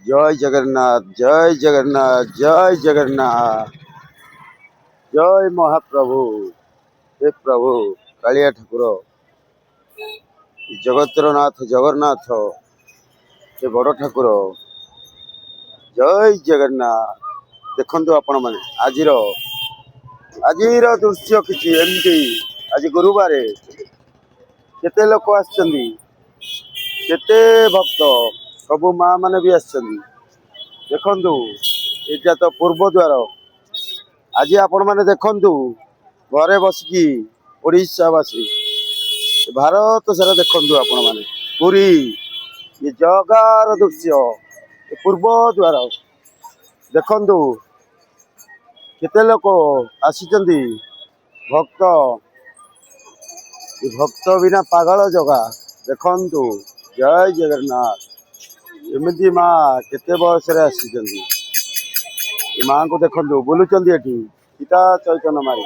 जय जगन्नाथ जय जगन्नाथ जय जगन्नाथ जय महाप्रभु। हे प्रभु कालिया ठाकुर जगतर नाथ जगन्नाथ हे बड़ ठाकुर जय जगन्नाथ। देखु आपण मैंने आजिर दृश्य किसी एमती आज गुरुवार केते लोक आछंती केते भक्त सबु माँ माने भी आछंती। देखंतु एटा तो पूर्व द्वार आज आपण माने देखंतु घरे बसिकी ओडिशावासी भारत सारा देखंतु आपण माने पुरी ये जगार दृश्य ये पूर्व द्वार देखंतु केते लोक आसीचंती भक्त भक्त बिना पागल जगह देखंतु जय जगन्नाथ। एमती माँ केते बयस आसी माँ को देखंतु बुलुचंती एठी सीता चैतन्य मारी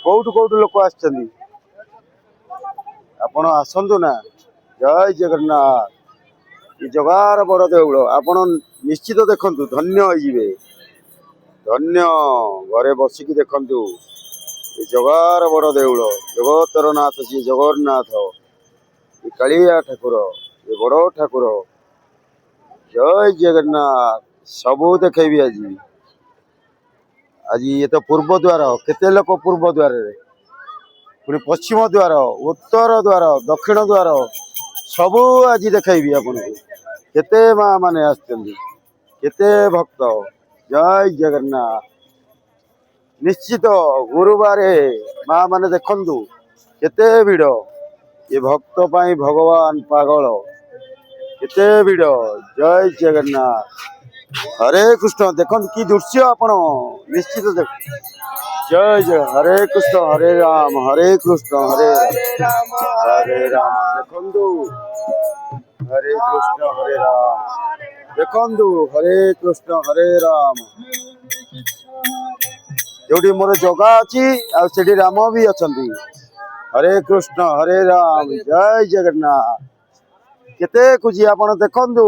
कोठु कोठु लोक आछंती आपण आसंतु ना। जय जगन्नाथ ये जगार बड़ देउल आपण निश्चित देखंतु धन्य होइबे धन्य घरे बसिकी देखंतु ये जगार बड़ देउल जगतर नाथ श्री जगन्नाथ ये कालिया ठाकुर ये बड़ ठाकुर जय जगन्नाथ सबू देखी आज आज ये तो पूर्व द्वार केते लोक पूर्व द्वार पुणी पश्चिम द्वार उत्तर द्वार दक्षिण द्वार सबू आज देखी आपन केते माँ माने आछंती केते भक्त जय जगन्नाथ। निश्चित गुरुवार माँ माने देखंतु केते भिड़ ये भक्त पाई भगवान पागल केते भिड़ जय जगन्नाथ। हरे कृष्ण देखो कि दृश्य आपण निश्चित देख जय जय हरे कृष्ण हरे कृष्ण हरे राम देखंतु हरे कृष्ण हरे राम देखंतु हरे कृष्ण हरे राम जोटी मोर जगह अच्छी आठी राम भी अच्छा हरे कृष्ण हरे राम जय जगन्नाथ। केते खुशी आपण देखंतु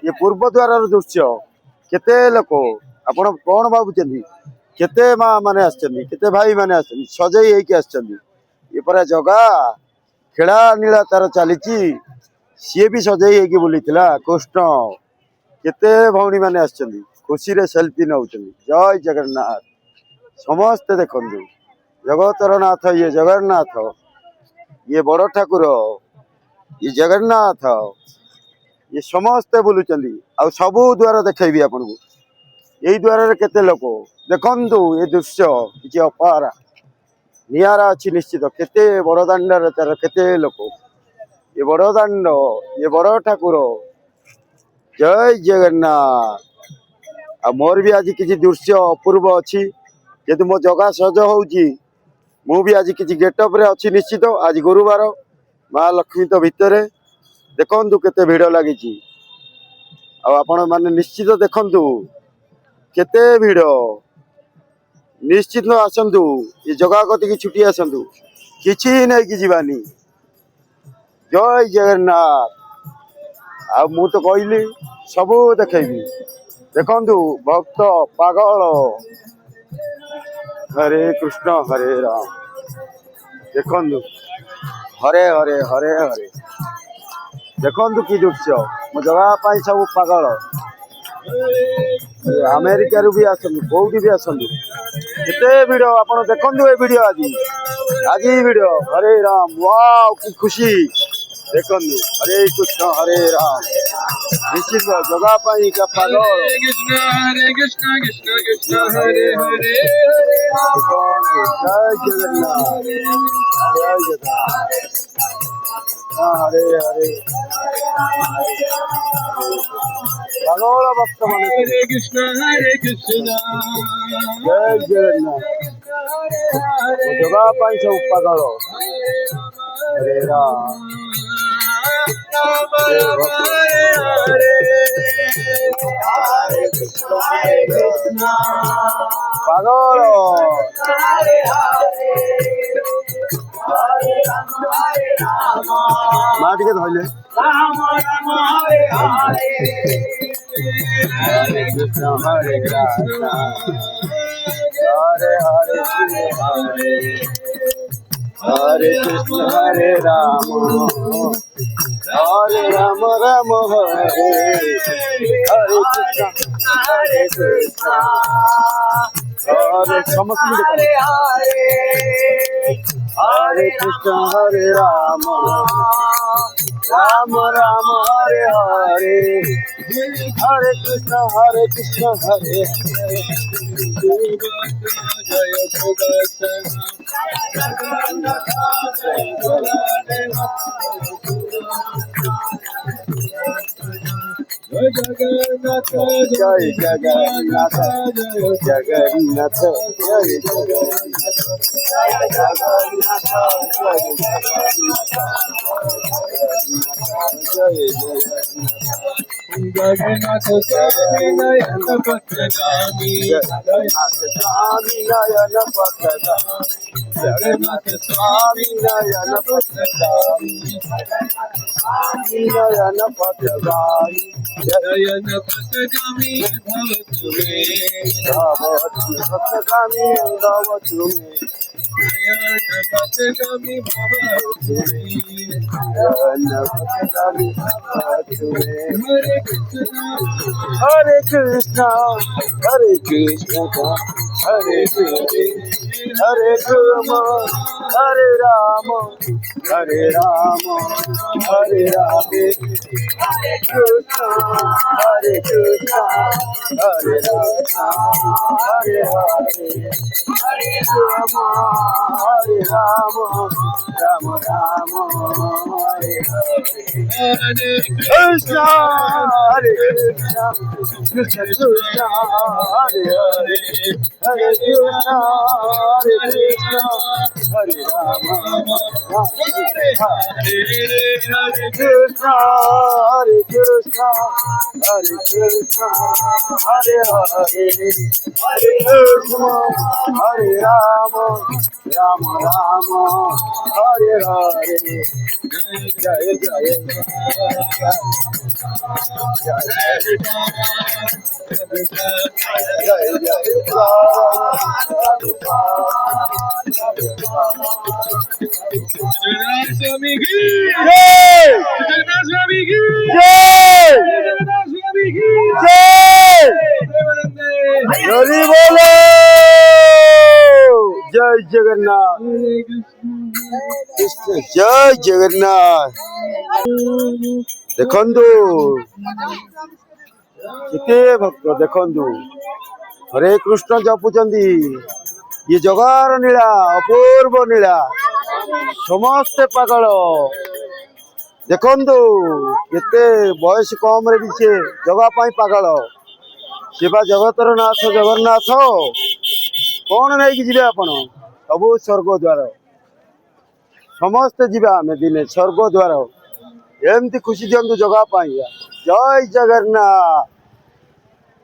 ये पूर्व द्वार दृश्य केते लोक आपण कौन भावुं केते माँ माने आछंती केते भाई माने आछंती सजई होइके आछंती ये परा जगा खेला नीला तार चली सी भी सजई होइके बुलीथिला कृष्ण केते भौणी माने आछंती खुशी रे सेल्फी नउछंती जय जगन्नाथ। समस्ते देखंतु जगतर नाथ ये जगन्नाथ ये बड़ ठाकुर ये जगन्नाथ ये समस्ते बुलुचंदी आ सबू द्वार देखी आपन को यही द्वार केते लोक देखंतु ये दृश्य किसी अपार नियारा अच्छी निश्चित केते बड़ दांडर तार केते लोक ये बड़ दांड ये बड़ ठाकुर जय जगन्नाथ। आ मोर भी आज किसी दृश्य अपूर्व अच्छी जेतु मो जगह सज होउची मु भी आज किसी गेटअप रे अच्छी निश्चित आज गुरुवार माँ लक्ष्मी तो भितर देखंतु केते भिड़ लगी आपण माने निश्चित देखंतु केते भिड़ निश्चित आसंतु ये जगह कति की छुट्टी आसंतु किछि नहीं कि जीवानी जय जगन्नाथ। आ मु तो कहली सबू देखी देखंतु भक्त पागल हरे कृष्ण हरे राम देखंतु हरे हरे हरे हरे देखंतु कि दृश्य मो जगह पाई सब पागल अमेरिका रू भी आसंतु कोउठी भी आसंतु केते भिड़ आपण देखंतु ए वीडियो आज वीडियो हरे राम वाओ कि खुशी देखंतु हरे कृष्ण हरे राम निश्चित जगह पाई का पागल हरे कृष्ण कृष्ण कृष्ण हरे हरे जय जगन्नाथ जय जगन्नाथ हरे हरे पागल भक्त माने हरे कृष्ण जय जगन्नाथ जगह पाई सब पागल हरे राम हरे कृष्ण पागल हरे राम ମା ଟିକେ ଧଇଲେ ହରେ କୃଷ୍ଣ ହରେ ରାମ ହରେ ହରେ हरे कृष्ण हरे राम राम हरे हरे कृष्ण हरे समस्त हरे कृष्ण हरे राम राम हरे हरे हरे कृष्ण हरे जय सुदर्शन जगन्नाथ जय जगन्नाथ जगन्नाथ जय जगन्नाथ जगन्नाथ जय जगन्नाथ स्वामी नयन पथगामी जगन्नाथ स्वामी नयन पथगामी जगन्नाथ स्वामी नयन पथगामी नयन पथगामी नयन पथगामी भव तुमे पथगामी भवतु मे नयन पथगामी भव तुमे नयन पथगामी भवतु मे हरे कृष्ण हरे कृष्ण हरे कृष्ण हरे राम हरे राम हरे राम हरे राम हरे कृष्ण हरे कृष्ण हरे राम हरे हरे हरे राम राम राम हरे हरे हरे कृष्ण हरे कृष्ण कृष्ण कृष्ण हरे हरे हरे कृष्ण हरे राम हरे कृष्ण हरे कृष्ण हरे कृष्ण हरे हरे हरे कृष्ण हरे राम राम हरे हरे जय जय जय जय स्वामी की जय जगन्नाथ स्वामी की जय जगन्नाथ स्वामी की जय हरि बोलो जय जगन्नाथ कृष्ण जय जगन्नाथ देखंतु केते भक्त देखंतु हरे कृष्ण जपुचंदी ये जगार नीला अपूर्व नीला समस्ते पागल देखंतु केते बयस कम रे भी से जगा पाई पागल शिवा जगतर नाथ जगन्नाथ कौन नहीं कि आपण सबू स्वर्ग द्वार समस्ते जीवा आम दिने स्वर्ग द्वार एमती खुशी दिंतु जगह जय जगन्नाथ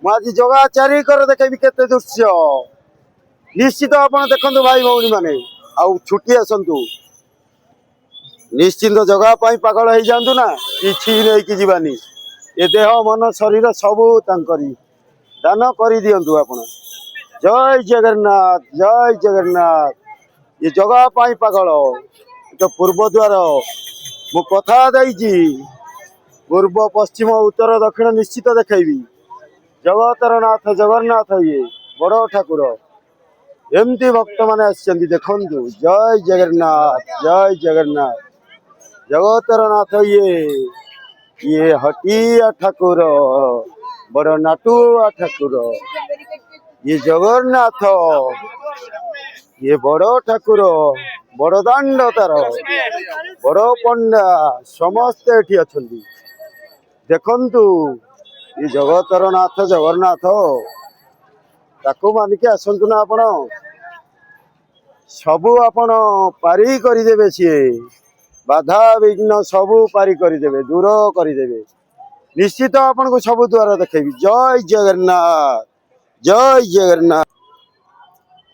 मुझे जगह चारिकर देखेबी केते दृश्य निश्चित आपण देखंतु भाई भौणी माने आउ छुट्टी आसंतु निश्चिंत जगह पागल हो जातु ना कि नहीं कि जीवानी ए देह मन शरीर सबू तांकरी दान कर दिंतु आपण जय जगन्नाथ ये जगह पागल तो पूर्व द्वार मु कथा देछि पूर्व पश्चिम उत्तर दक्षिण निश्चित देखी जगतर नाथ जगन्नाथ ये बड़ ठाकुर एमती भक्त माने आछंती देखंतु जय जगन्नाथ जगतर नाथ ये हटिया ठाकुर बड़ नाटुआ ठाकुर ये जगन्नाथ ये बड़ ठाकुर बड़ दांड तार बड़ पंडा समस्ते एठी अछंती देखंतु ये जगतर नाथ जगन्नाथ ताको मानिके आसंतु ना आपण सबू आपण पारी करदेवे सी बाधा विघ्न सबू पारी करदेवे दूर करदेवे निश्चित आपण को सब द्वारा देखेबी जय जगन्नाथ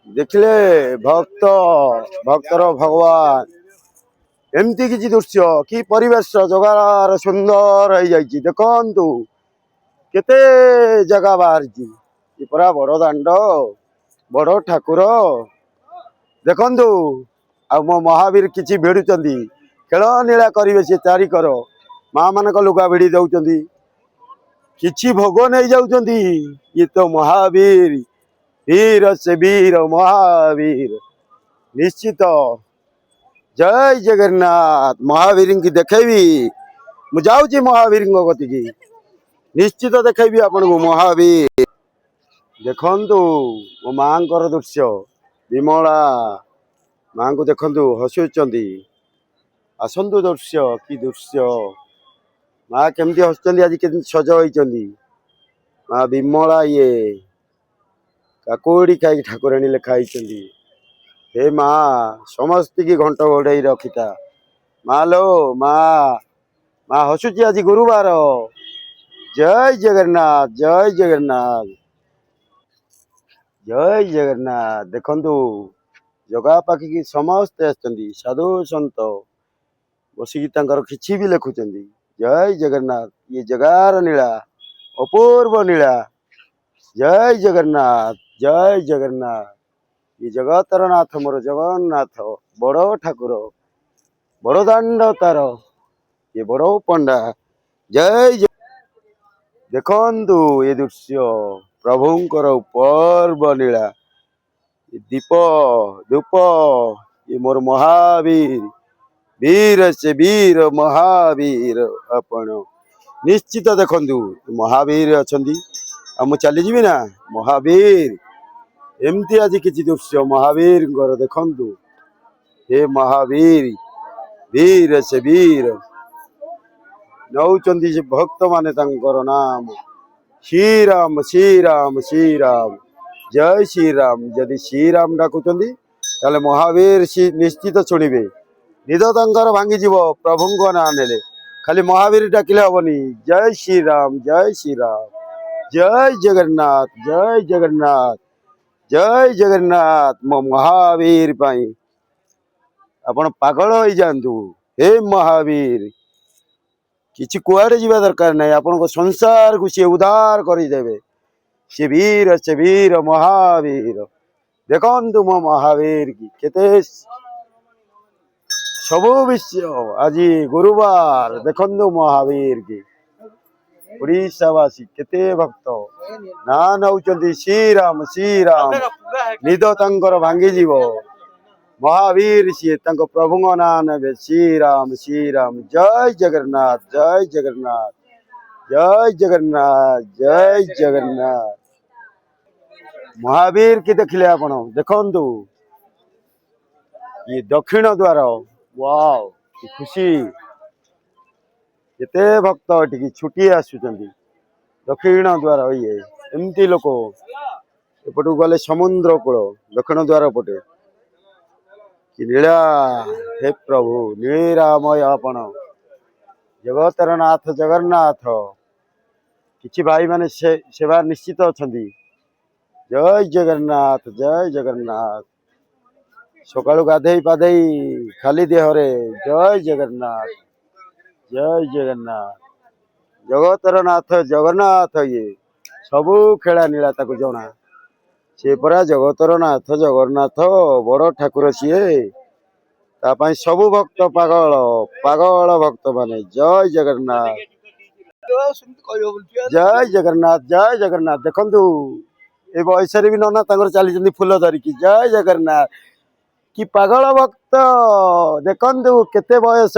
देखले भक्तर भगवान ଏମିତି କିଛି ଦୃଶ୍ୟ କି ପରିବେଶ ଜଗାର ସୁନ୍ଦର ହେଇଯାଇଛି ଦେଖନ୍ତୁ କେତେ ଜାଗା ବାହାରିଛି ଏ ପରା ବଡ଼ ଦାଣ୍ଡ ବଡ଼ ଠାକୁର ଦେଖନ୍ତୁ ଆଉ ମୋ ମହାବୀର କିଛି ଭିଡୁଛନ୍ତି ଖେଳ ନୀଳା କରିବେ ସେ ଚାରିକର ମା ମାନଙ୍କ ଲୁଗା ଭିଡ଼ି ଦଉଛନ୍ତି କିଛି ଭୋଗ ନେଇ ଯାଉଛନ୍ତି ଇଏ ତ ମହାବୀର ବୀର ସେ ବୀର ମହାବୀର ନିଶ୍ଚିତ ଜୟ ଜଗନ୍ନାଥ ମହାବୀରଙ୍କୁ ଦେଖେଇବି ମୁଁ ଯାଉଛି ମହାବୀରଙ୍କ କତିକି ନିଶ୍ଚିତ ଦେଖେଇବି ଆପଣଙ୍କୁ ମହାବୀର ଦେଖନ୍ତୁ ମୋ ମାଙ୍କର ଦୃଶ୍ୟ ବିମଳା ମାଙ୍କୁ ଦେଖନ୍ତୁ ହସୁଛନ୍ତି ଆସନ୍ତୁ ଦୃଶ୍ୟ କି ଦୃଶ୍ୟ ମା କେମିତି ହସୁଛନ୍ତି ଆଜି କେମିତି ସଜ ହେଇଛନ୍ତି ମା ବିମଳା ଇଏ କାକୁଡି ଖାଇକି ଠାକୁରାଣୀ ଲେଖା ହେଇଛନ୍ତି ହେ ମା ସମସ୍ତିକି ଘଣ୍ଟ ଘୋଡେଇ ରଖିଥା ମା ଲୋ ମା ମା ହସୁଛି ଆଜି ଗୁରୁବାର ଜୟ ଜଗନ୍ନାଥ ଜୟ ଜଗନ୍ନାଥ ଜୟ ଜଗନ୍ନାଥ ଦେଖନ୍ତୁ ଜଗା ପାଖିକି ସମସ୍ତେ ଆସିଛନ୍ତି ସାଧୁ ସନ୍ଥ ବସିକି ତାଙ୍କର କିଛି ବି ଲେଖୁଛନ୍ତି ଜୟ ଜଗନ୍ନାଥ ଇଏ ଜଗାର ନୀଳା ଅପୂର୍ବ ନୀଳା ଜୟ ଜଗନ୍ନାଥ ଇଏ ଜଗତର ନାଥ ମୋର ଜଗନ୍ନାଥ ବଡ଼ ଠାକୁର ବଡ଼ ଦାଣ୍ଡ ତାର ଇଏ ବଡ଼ ପଣ୍ଡା ଦେଖନ୍ତୁ ଏ ଦୃଶ୍ୟ ପ୍ରଭୁଙ୍କର ପର୍ବ ନୀଳା ଦୀପ ଧୂପ ଇଏ ମୋର ମହାବୀର ବୀର ସେ ବୀର ମହାବୀର ଆପଣ ନିଶ୍ଚିତ ଦେଖନ୍ତୁ ମହାବୀର ଅଛନ୍ତି ଆଉ ମୁଁ ଚାଲିଯିବି ନା ମହାବୀର ଏମିତି ଆଜି କିଛି ଦୃଶ୍ୟ ମହାବୀରଙ୍କର ଦେଖନ୍ତୁ ହେ ମହାବୀର ବୀର ସେ ବୀର ନଉଛନ୍ତି ସେ ଭକ୍ତ ମାନେ ତାଙ୍କର ନାମ ଶ୍ରୀରାମ ଶ୍ରୀରାମ ଶ୍ରୀରାମ ଜୟ ଶ୍ରୀରାମ ଯଦି ଶ୍ରୀରାମ ଡାକୁଛନ୍ତି ତାହେଲେ ମହାବୀର ନିଶ୍ଚିତ ଶୁଣିବେ ନିଦ ତାଙ୍କର ଭାଙ୍ଗିଯିବ ପ୍ରଭୁଙ୍କ ନାଁ ନେଲେ ଖାଲି ମହାବୀର ଡାକିଲେ ହବନି ଜୟ ଶ୍ରୀରାମ ଜୟ ଜଗନ୍ନାଥ ମୋ ମହାବୀର ପାଇଁ ଆପଣ ପାଗଳ ହେଇଯାଆନ୍ତୁ ହେ ମହାବୀର କିଛି କୁଆଡେ ଯିବା ଦରକାର ନାହିଁ ଆପଣଙ୍କ ସଂସାରକୁ ସିଏ ଉଦ୍ଧାର କରିଦେବେ ସେ ବୀର ମହାବୀର ଦେଖନ୍ତୁ ମୋ ମହାବୀର କି କେତେ ସବୁ ବିଷୟ ଆଜି ଗୁରୁବାର ଦେଖନ୍ତୁ ମହାବୀର କି ଓଡ଼ିଶାବାସୀ କେତେ ଭକ୍ତ ନା ନଉଛନ୍ତି ଶ୍ରୀରାମ ନିଦ ତାଙ୍କର ଭାଙ୍ଗିଯିବ ମହାବୀର ସିଏ ତାଙ୍କ ପ୍ରଭୁଙ୍କ ନାଁ ନେବେ ଶ୍ରୀରାମ ଜୟ ଜଗନ୍ନାଥ ମହାବୀର କି ଦେଖିଲେ ଆପଣ ଦେଖନ୍ତୁ ଇଏ ଦକ୍ଷିଣ ଦ୍ୱାର ୱାଓ କି ଖୁସି କେତେ ଭକ୍ତ ଏଠିକି ଛୁଟି ଆସୁଛନ୍ତି ଦକ୍ଷିଣ ଦ୍ୱାର ଇଏ ଏମିତି ଲୋକ ଏପଟକୁ ଗଲେ ସମୁଦ୍ର କୂଳ ଦକ୍ଷିଣ ଦ୍ୱାର ପଟେ କି ନୀଳା ହେ ପ୍ରଭୁ ନୀଳାମୟ ଆପଣ ଜଗତର ନାଥ ଜଗନ୍ନାଥ କିଛି ଭାଇ ମାନେ ସେବା ନିଶ୍ଚିତ ଅଛନ୍ତି ଜୟ ଜଗନ୍ନାଥ ସକାଳୁ ଗାଧେଇ ପାଧେଇ ଖାଲି ଦେହରେ ଜୟ ଜଗନ୍ନାଥ ଜଗତର ନାଥ ଜଗନ୍ନାଥ ଇଏ ସବୁ ଖେଳା ନୀଳା ତାକୁ ଜଣା ସେ ପରା ଜଗତର ନାଥ ଜଗନ୍ନାଥ ବଡ଼ ଠାକୁର ସିଏ ତା ପାଇଁ ସବୁ ଭକ୍ତ ପାଗଳ ଭକ୍ତ ମାନେ ଜୟ ଜଗନ୍ନାଥ ଦେଖନ୍ତୁ ଏ ବୟସରେ ବି ନନା ତାଙ୍କର ଚାଲିଛନ୍ତି ଫୁଲ ଧରିକି ଜୟ ଜଗନ୍ନାଥ କି ପାଗଳ ଭକ୍ତ ଦେଖନ୍ତୁ କେତେ ବୟସ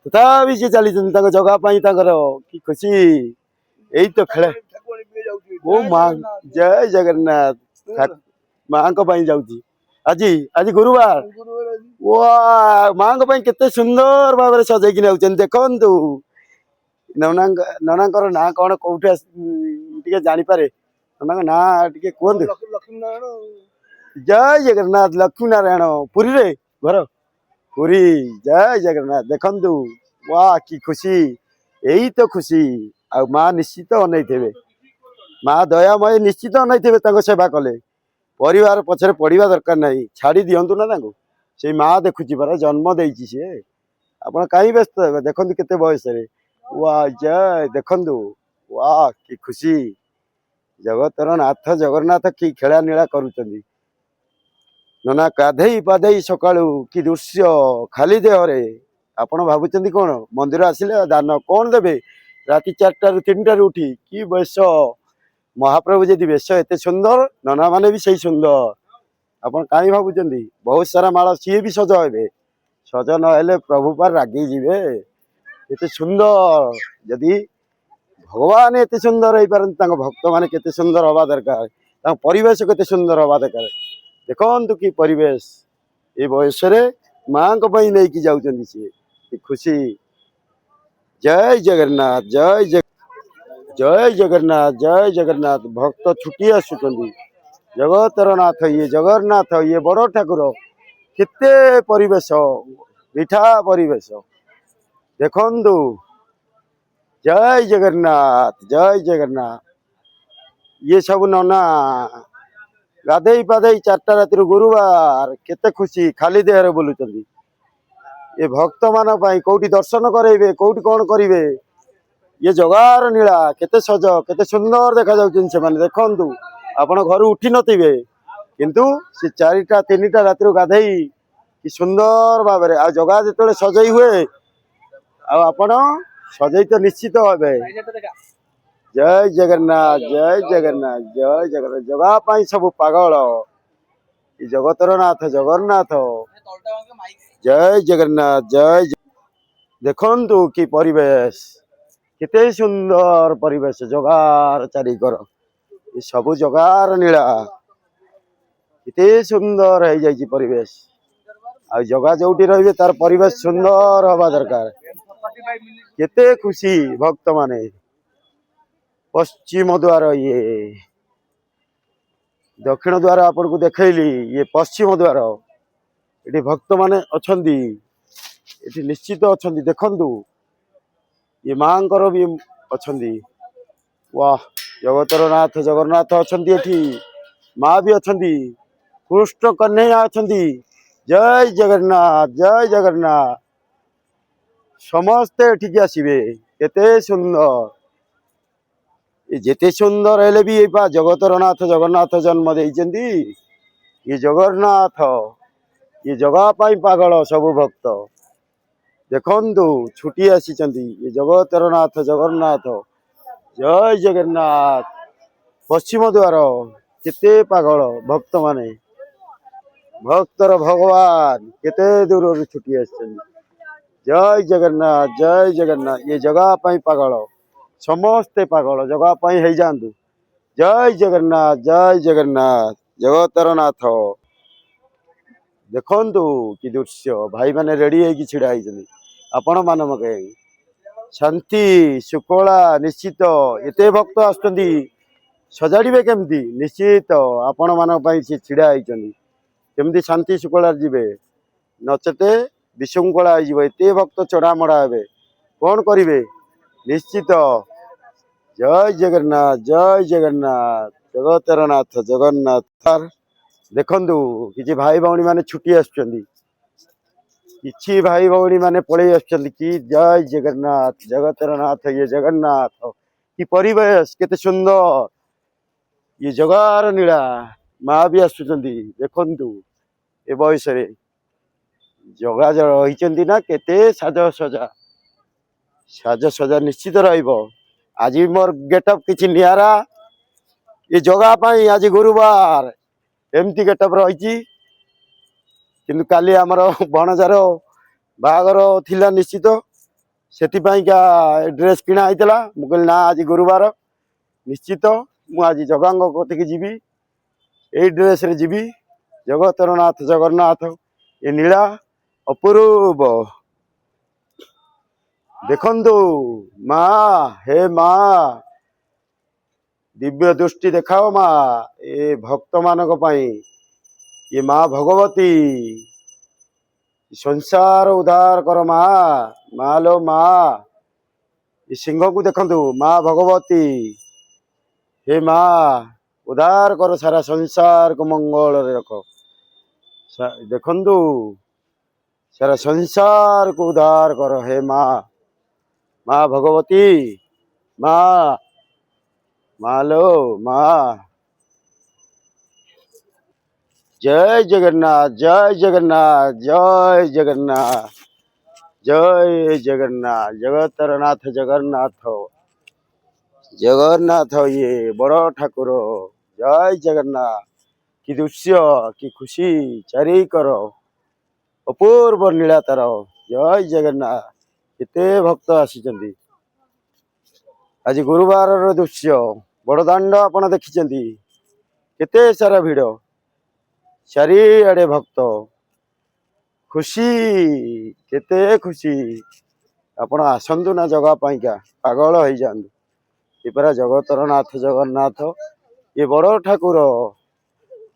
ତଥାପି ସେ ଚାଲିଛନ୍ତି ତାଙ୍କ ଜଗା ପାଇଁ ତାଙ୍କର କି ଖୁସି ଏଇ ତ ଖେଳ ଓ ମା ଜୟ ଜଗନ୍ନାଥ ମାଙ୍କ ପାଇଁ ଯାଉଛି ଆଜି ଗୁରୁବାର ମାଙ୍କ ପାଇଁ କେତେ ସୁନ୍ଦର ଭାବରେ ସଜେଇକି ନେଉଛନ୍ତି ଦେଖନ୍ତୁ ନନାଙ୍କର ନାଁ କଣ କୋଉଠି ଟିକେ ଜାଣିପାରେ ନନାଙ୍କ ନାଁ ଟିକେ କୁହନ୍ତୁ ଜୟ ଜଗନ୍ନାଥ ଲକ୍ଷ୍ମୀ ନାରାୟଣ ପୁରୀରେ ଘର ପୁରୀ ଜୟ ଜଗନ୍ନାଥ ଦେଖନ୍ତୁ କି ଖୁସି ଏଇ ତ ଖୁସି ଆଉ ମା ନିଶ୍ଚିତ ଅନେଇଥିବେ ମା ଦୟାମୟ ନିଶ୍ଚିତ ଅନେଇଥିବେ ତାଙ୍କ ସେବା କଲେ ପରିବାର ପଛରେ ପଡିବା ଦରକାର ନାହିଁ ଛାଡି ଦିଅନ୍ତୁ ନା ତାଙ୍କୁ ସେଇ ମା ଦେଖୁଛି ପରା ଜନ୍ମ ଦେଇଛି ସିଏ ଆପଣ କାହିଁ ବ୍ୟସ୍ତ ହେବେ ଦେଖନ୍ତୁ କେତେ ବୟସରେ ୱା ଜୟ ଦେଖନ୍ତୁ ୱା କି ଖୁସି ଜଗତର ନାଥ ଜଗନ୍ନାଥ କି ଖେଳା ନୀଳା କରୁଛନ୍ତି ନନା ଗାଧେଇ ପାଧେଇ ସକାଳୁ କି ଦୃଶ୍ୟ ଖାଲି ଦେହରେ ଆପଣ ଭାବୁଛନ୍ତି କଣ ମନ୍ଦିର ଆସିଲେ ଦାନ କଣ ଦେବେ ରାତି 4ଟାରୁ 3ଟାରୁ ଉଠି କି ବେଶ ମହାପ୍ରଭୁ ଯଦି ବେଶ ଏତେ ସୁନ୍ଦର ନନା ମାନେ ବି ସେଇ ସୁନ୍ଦର ଆପଣ କାହିଁ ଭାବୁଛନ୍ତି ବହୁତ ସାରା ମାଳ ସିଏ ବି ସଜ ହେବେ ସଜ ନହେଲେ ପ୍ରଭୁ ପାର ରାଗି ଯିବେ ଏତେ ସୁନ୍ଦର ଯଦି ଭଗବାନ ଏତେ ସୁନ୍ଦର ହେଇପାରନ୍ତି ତାଙ୍କ ଭକ୍ତ ମାନେ କେତେ ସୁନ୍ଦର ହବା ଦରକାର ତାଙ୍କ ପରିବେଶ କେତେ ସୁନ୍ଦର ହବା ଦରକାର ଦେଖନ୍ତୁ କି ପରିବେଶ ଏ ବୟସରେ ମାଙ୍କ ପାଇଁ ନେଇକି ଯାଉଛନ୍ତି ସିଏ କି ଖୁସି ଜୟ ଜଗନ୍ନାଥ ଜୟ ଜଗନ୍ନାଥ ଭକ୍ତ ଛୁଟି ଆସୁଛନ୍ତି ଜଗତର ନାଥ ଇଏ ଜଗନ୍ନାଥ ଇଏ ବଡ ଠାକୁର କେତେ ପରିବେଶ ମିଠା ପରିବେଶ ଦେଖନ୍ତୁ ଜୟ ଜଗନ୍ନାଥ ଇଏ ସବୁ ନନା ଗାଧେଇ ପାଧେଇ 4ଟା ରାତିରୁ ଗୁରୁବାର କେତେ ଖୁସି ଖାଲି ଦେହରେ ବୁଲୁଛନ୍ତି ଏ ଭକ୍ତ ମାନଙ୍କ ପାଇଁ କୋଉଠି ଦର୍ଶନ କରେଇବେ କୋଉଠି କଣ କରିବେ ଇଏ ଜଗାର ନୀଳା କେତେ ସଜ କେତେ ସୁନ୍ଦର ଦେଖାଯାଉଛନ୍ତି ସେମାନେ ଦେଖନ୍ତୁ ଆପଣ ଘରୁ ଉଠି ନଥିବେ କିନ୍ତୁ ସେ 4ଟା 3ଟା ରାତିରୁ ଗାଧେଇ କି ସୁନ୍ଦର ଭାବରେ ଆଉ ଜଗା ଯେତେବେଳେ ସଜେଇ ହୁଏ ଆଉ ଆପଣ ସଜେଇ ତ ନିଶ୍ଚିତ ହେବେ ଜୟ ଜଗନ୍ନାଥ ଜଗା ପାଇଁ ସବୁ ପାଗଳ ଏ ଜଗତର ନାଥ ଜଗନ୍ନାଥ ଜୟ ଜଗନ୍ନାଥ ଦେଖନ୍ତୁ କି ପରିବେଶ କେତେ ସୁନ୍ଦର ପରିବେଶ ଜଗାର ଚାରିକର ଏ ସବୁ ଜଗାର ନୀଳା କେତେ ସୁନ୍ଦର ହେଇଯାଇଛି ପରିବେଶ ଆଉ ଜଗା ଯୋଉଠି ରହିବେ ତାର ପରିବେଶ ସୁନ୍ଦର ହବା ଦରକାର କେତେ ଖୁସି ଭକ୍ତ ମାନେ ପଶ୍ଚିମ ଦ୍ୱାର ଇଏ ଦକ୍ଷିଣ ଦ୍ୱାର ଆପଣଙ୍କୁ ଦେଖେଇଲି ଇଏ ପଶ୍ଚିମ ଦ୍ୱାର ଏଠି ଭକ୍ତ ମାନେ ଅଛନ୍ତି ଏଠି ନିଶ୍ଚିତ ଅଛନ୍ତି ଦେଖନ୍ତୁ ଇଏ ମାଙ୍କର ବି ଅଛନ୍ତି ୱାହ ଜଗତର ନାଥ ଜଗନ୍ନାଥ ଅଛନ୍ତି ଏଠି ମା ବି ଅଛନ୍ତି କୃଷ୍ଣ କହ୍ନେୟା ଅଛନ୍ତି ଜୟ ଜଗନ୍ନାଥ ସମସ୍ତେ ଏଠିକି ଆସିବେ କେତେ ସୁନ୍ଦର ଯେତେ ସୁନ୍ଦର ହେଲେ ବି ଏଇ ଜଗତର ନାଥ ଜଗନ୍ନାଥ ଜନ୍ମ ଦେଇଛନ୍ତି ଇଏ ଜଗନ୍ନାଥ ଇଏ ଜଗା ପାଇଁ ପାଗଳ ସବୁ ଭକ୍ତ ଦେଖନ୍ତୁ ଛୁଟି ଆସିଛନ୍ତି ଇଏ ଜଗତର ନାଥ ଜଗନ୍ନାଥ ଜୟ ଜଗନ୍ନାଥ ପଶ୍ଚିମ ଦ୍ୱାର କେତେ ପାଗଳ ଭକ୍ତ ମାନେ ଭକ୍ତର ଭଗବାନ କେତେ ଦୂରରୁ ଛୁଟି ଆସିଛନ୍ତି ଜୟ ଜଗନ୍ନାଥ ଇଏ ଜଗା ପାଇଁ ପାଗଳ ସମସ୍ତେ ପାଗଳ ଜଗା ପାଇଁ ହେଇଯାଆନ୍ତୁ ଜୟ ଜଗନ୍ନାଥ ଜଗତର ନାଥ ଦେଖନ୍ତୁ କି ଦୃଶ୍ୟ ଭାଇ ମାନେ ରେଡି ହେଇକି ଛିଡା ହେଇଛନ୍ତି ଆପଣ ମାନଙ୍କ ଶାନ୍ତି ଶୃଙ୍ଖଳା ନିଶ୍ଚିତ ଏତେ ଭକ୍ତ ଆସୁଛନ୍ତି ସଜାଡ଼ିବେ କେମିତି ନିଶ୍ଚିତ ଆପଣ ମାନଙ୍କ ପାଇଁ ସେ ଛିଡା ହେଇଛନ୍ତି କେମିତି ଶାନ୍ତି ଶୃଙ୍ଖଳାରେ ଯିବେ ନଚେତେ ବିଶୃଙ୍ଖଳା ହେଇଯିବ ଏତେ ଭକ୍ତ ଚଢାମଢା ହେବେ କଣ କରିବେ ନିଶ୍ଚିତ ଜୟ ଜଗନ୍ନାଥ ଜଗତର ନାଥ ଜଗନ୍ନାଥ ଦେଖନ୍ତୁ କିଛି ଭାଇ ଭଉଣୀ ମାନେ ଛୁଟି ଆସୁଛନ୍ତି କିଛି ଭାଇ ଭଉଣୀ ମାନେ ପଳେଇ ଆସୁଛନ୍ତି କି ଜୟ ଜଗନ୍ନାଥ ଜଗତର ନାଥ ଇଏ ଜଗନ୍ନାଥ କି ପରିବେଶ କେତେ ସୁନ୍ଦର ଇଏ ଜଗାର ନୀଳା ମା ବି ଆସୁଛନ୍ତି ଦେଖନ୍ତୁ ଏ ବୟସରେ ଜଗା ରହିଛନ୍ତି ନା କେତେ ସାଜସଜା ନିଶ୍ଚିତ ରହିବ ଆଜି ମୋର ଗେଟଅପ୍ କିଛି ନିଆରା ଏ ଜଗା ପାଇଁ ଆଜି ଗୁରୁବାର ଏମିତି ଗେଟଅପ୍ ରହିଛି କିନ୍ତୁ କାଲି ଆମର ଭଣଜାର ବାହାଘର ଥିଲା ନିଶ୍ଚିତ ସେଥିପାଇଁକା ଡ୍ରେସ୍ କିଣା ହେଇଥିଲା ମୁଁ କହିଲି ନା ଆଜି ଗୁରୁବାର ନିଶ୍ଚିତ ମୁଁ ଆଜି ଜଗାଙ୍କ କତିକି ଯିବି ଏଇ ଡ୍ରେସରେ ଯିବି ଜଗତର ନାଥ ଜଗନ୍ନାଥ ଏ ନୀଳା ଅପୂର୍ବ ଦେଖନ୍ତୁ ମା ହେ ମା ଦିବ୍ୟ ଦୃଷ୍ଟି ଦେଖାଅ ମା ଏ ଭକ୍ତ ମାନଙ୍କ ପାଇଁ ये माँ भगवती संसार उद्धार कर माँ लो माँ ये सिंह को देखंतु माँ भगवती हे माँ उद्धार कर सारा संसार को मंगल रे रख देखंतु सारा संसार को उद्धार करो हे माँ। माँ भगवती, माँ, माँ लो माँ। जय जगन्नाथ, जय जगन्नाथ, जय जगन्नाथ, जय जगन्नाथ। जगतर नाथ जगन्नाथ, जगन्नाथ ये बड़ ठाकुर। जय जगन्नाथ। कि दृश्य, कि खुशी चारि कर, अपूर्व नीला तार। जय जगन्नाथ। केते भक्त आसी आज गुरुवार दृश्य बड़दाण्ड आपण देखिछंती केते सारा भिड़ चारिआडे भक्त खुशी केते खुशी आपण आसंतु ना जगह पाइका पागल हो जातु ये परा जगतर नाथ जगन्नाथ ये बड़ ठाकुर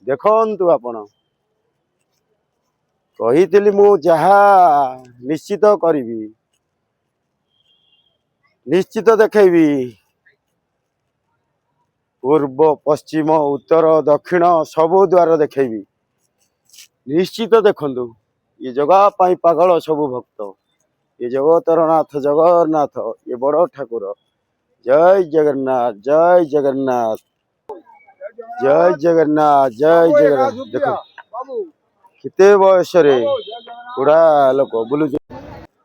देखंतु आपण कही मु जहा निश्चित करी निश्चित देखी पूर्व पश्चिम उत्तर दक्षिण सबु द्वार देखी निश्चित देखंतु ये जगह पाई पागल सबु भक्त ये जगतर नाथ जगन्नाथ ये बड़ ठाकुर। जय जगन्नाथ, जय जगन्नाथ, जय जगन्नाथ, जय जगन्नाथ। देखो केते बयस बुढ़ा लोक बुलु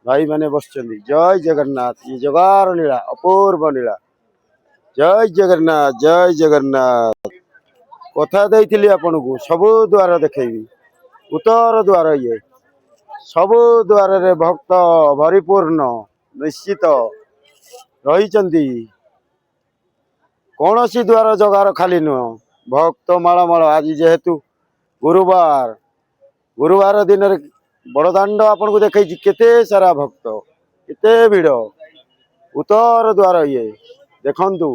भाई माने बस। जय जगन्नाथ। ये जगार नीला अपूर्व नीला। जय जगन्नाथ, जय जगन्नाथ। कथा देइथिली आपन को सबु द्वार देखैबी उत्तर द्वार ये सबु द्वार रे भक्त भरिपूर्ण निश्चित रही। कौन सी द्वार जगार खाली नुह भक्त माल आज जेहेतु गुरुवार गुरुवार दिन बड़दाण्ड आपन को देखै केते सारा भक्त केते भिड़ उत्तर द्वार ये देखंतु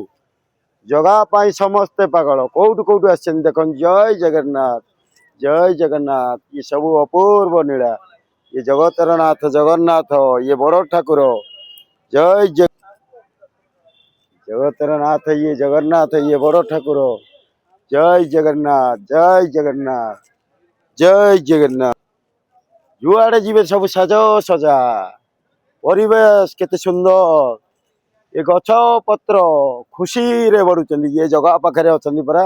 जगह पाई समस्ते पागल कौटु कौटु आछन देखन। जय जगन्नाथ, जय जगन्नाथ। ये सब अपूर्व नीला ये जगतर नाथ जगन्नाथ ये बड़ ठाकुर। जय जगतर नाथ ये जगन्नाथ ये बड़ ठाकुर। जय जगन्नाथ, जय जगन्नाथ, जय जगन्नाथ। जुआड़े जीवे सब साज सजा परिवेश केते सुंदर ये गछ पत्र खुशी रे बढ़ुचंदी ये जगह पाखरे अछंदी परा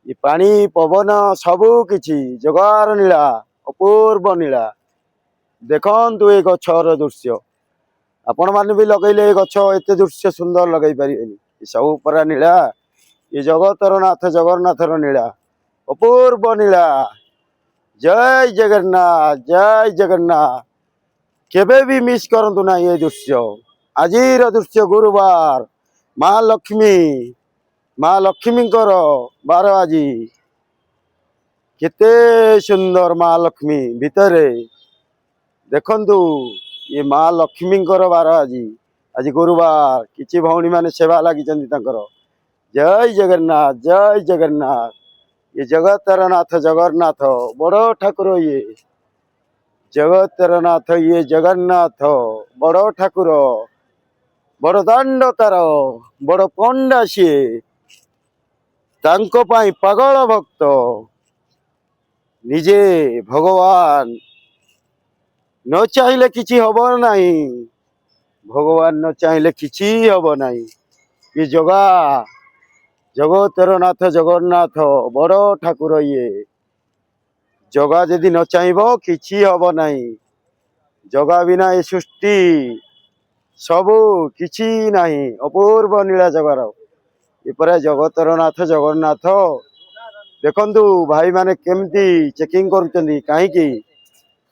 ये पानी पवन सबु किछि जगार नीला अपूर्व नीला। देखंतु ये गछर दृश्य आपण माने भी लगैले गछ एते दृश्य सुंदर लगै पारिबेनी सब परा नीला ये जगतर नाथ जगन्नाथर नीला अपूर्व नीला। जय जगन्नाथ, जय जगन्नाथ। केबे भी मिस करंतु ना ये दृश्य आजिर दृश्य गुरुवार माँ लक्ष्मी बार आज केते सुंदर माँ लक्ष्मी भितरे देखंतु ये माँ लक्ष्मी बार आज आज गुरुवार किछि भौणी माने सेवा लगी। जय जगन्नाथ, जय जगन्नाथ। ये जगतर नाथ जगन्नाथ बड़ ठाकुर ये जगतर नाथ ये जगन्नाथ बड़ ठाकुर बड़ दाण्ड तार बड़ पंडा सी तांको पाई पागल भक्त निजे भगवान न चाहिए किछि हब नाही भगवान न चाहिए किछि हब नाही। ये जगा जगतर नाथ जगन्नाथ बड़ ठाकुर ये जगा जदि न चाहिए किछि हब नाही जगा बिना ये सृष्टि सबु किछि नाही अपूर्व नीला जगार ये परा जगतर नाथ जगन्नाथ। देखंतु भाई माने केमती चेकिंग करूचंदी काहेकि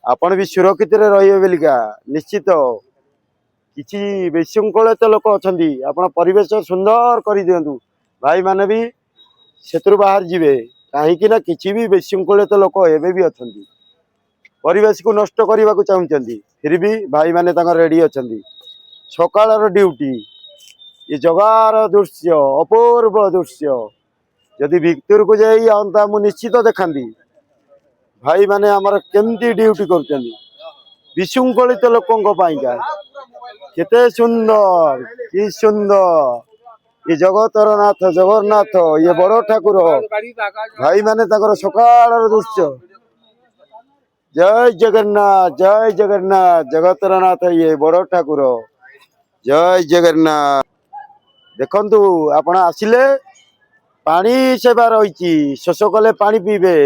आपण भी सुरक्षित रे रहिबे बेलिका निश्चित किछि विशृंखलित लोक अछंदी आपण परिवेश सुंदर करि दियंतु भाई माने भी सेतुर बाहर जिवे काहेकि ना किछि भी विशृंखलित लोक एबे भी अछंदी परिवेश को नष्ट करबा को चाहुचंदी फिर भी भाई माने तांगर रेडी अछंदी सकाळर ड्यूटी ये जगार दृश्य अपूर्व दृश्य जदि भितर को जाई अंता मु निश्चित देखांदी भाई माने हमर केमती ड्यूटी करचंदी विशृंखलित लोकंक पाइका केते सुंदर कि सुंदर ये जगतर नाथ जगन्नाथ ये बड़ ठाकुर भाई माने ताकर सकाळर दृश्य ଜୟ ଜଗନ୍ନାଥ ଜଗତର ନାଥ ଇଏ ବଡ ଠାକୁର। ଜୟ ଜଗନ୍ନାଥ। ଦେଖନ୍ତୁ ଆପଣ ଆସିଲେ ପାଣି ସେବା ରହିଛି, ଶୋଷ କଲେ ପାଣି ପିଇବେ।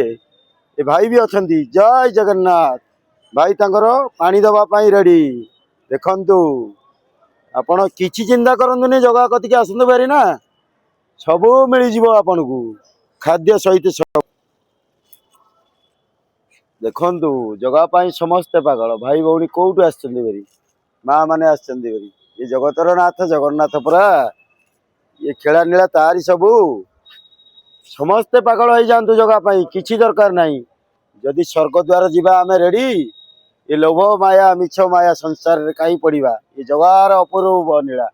ଏ ଭାଇ ବି ଅଛନ୍ତି। ଜୟ ଜଗନ୍ନାଥ। ଭାଇ ତାଙ୍କର ପାଣି ଦବା ପାଇଁ ରେଡି। ଦେଖନ୍ତୁ ଆପଣ କିଛି ଚିନ୍ତା କରନ୍ତୁନି, ଜଗା କତିକି ଆସନ୍ତୁ ଭାରି ନା, ସବୁ ମିଳିଯିବ ଆପଣଙ୍କୁ, ଖାଦ୍ୟ ସହିତ ସବୁ। ଦେଖନ୍ତୁ ଜଗା ପାଇଁ ସମସ୍ତେ ପାଗଳ। ଭାଇ ଭଉଣୀ କୋଉଠୁ ଆସିଛନ୍ତି ଭାରି, ମା ମାନେ ଆସିଛନ୍ତି ଭାରି। ଏ ଜଗତର ନାଥ ଜଗନ୍ନାଥ ପରା, ଇଏ ଖେଳା ନୀଳା ତାରି ସବୁ। ସମସ୍ତେ ପାଗଳ ହେଇଯାଆନ୍ତୁ ଜଗା ପାଇଁ, କିଛି ଦରକାର ନାହିଁ। ଯଦି ସ୍ୱର୍ଗ ଦ୍ୱାର ଯିବା ଆମେ ରେଡି। ଏ ଲୋଭ ମାୟା ମିଛ ମାୟା ସଂସାରରେ କାହିଁ ପଡିବା। ଏ ଜଗାର ଅପୂର୍ବ ନୀଳା।